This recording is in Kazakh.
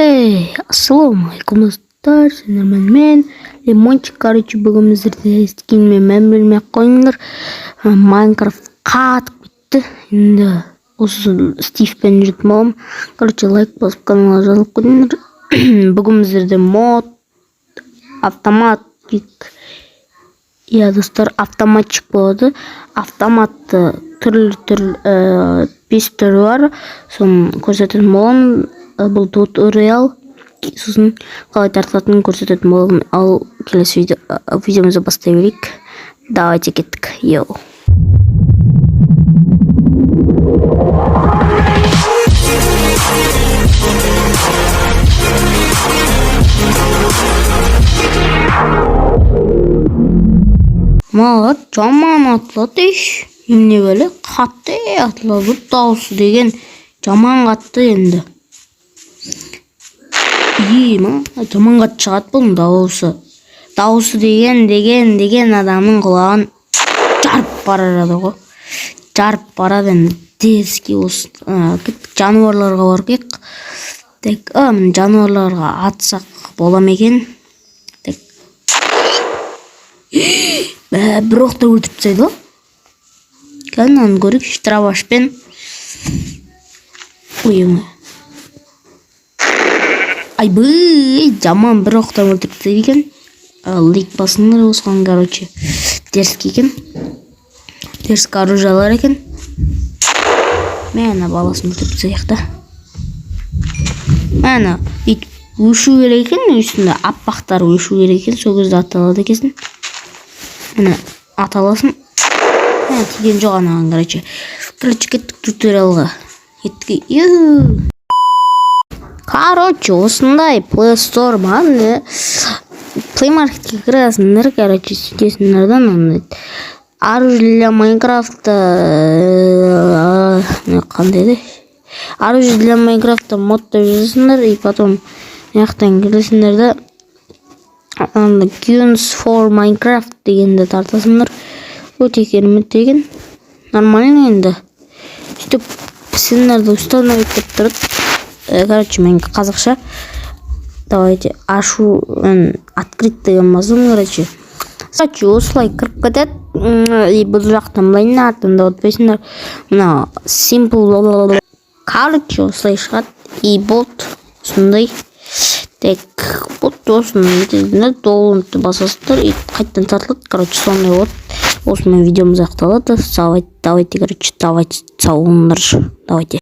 Ассалаумағалейкум достар, мен Лимончик. Бүгін біздерде естігенмен мән білмей қойыңдар. Майнкрафт қатып бітті. Енді осы Стивпен жүрдім болам. Лайк басып каналға жазылып қойыңдар. Бүгін біздерде мод автоматик. Достар, автоматчик болады. Автоматты түрлі 5 түрі бар. Соны көрсететін боламын. Бұл туториал, сосын қалай тартылатынын көрсететін боламын. Ал келесі видеомызды бастай берейік. Давайте кеттік. Маған жаман атылады еш. Емне бөлі қатты атылады. Дауысы деген жаман қатты енді. Жаман қатты шығады бұның дауысы. Дауысы деген адамның құлағын жарып барады ғой. Жарып барады енді. Дерзкий осы. Жануарларға барып тек жануарларға атсақ болам екен. Бір оқты өлтіріп тастайды ғой. Кәнін көріп штрафашпен. Айбый, жаман бір оқтан өлтіріп тастайды екен. Лик басыңдар осыған, дерзкий екен. Дерзкий оружиялар екен. Мәні баласын өлтіріп тастайды. Мәні өшу керек екен, үстінде аппақтар өшу керек екен, сол кезде аталады екенсің. Мәні аталасын. Тиген жоқ анаған, кеттік туториалға. Осындай Play Store ма? Play Market'ке кіресіңдер, сөйтесіңдерден оружие для Майнкрафта қандайды? Оружие для Майнкрафта модта жазасыңдар, и потом яқтан келесіңдерді Guns for Minecraft дегенді тартасыңдар. Өте керемет деген. Нормально енді. Сөйтіп сендерді установить етіп тұрады. Мен қазақша. Давайте ашу открыть деген басым. Осылай кіріп кетеді. И бұл жақтан былайын артында отпайсыңдар. Мына simple. Осылай шығады. И бот сондай. Тек бот осыны долынты басасыздар. И қайттан тартылады. Сондай вот. Осымен видеомыз аяқталады. Давайте, сау болыңдар. Давайте.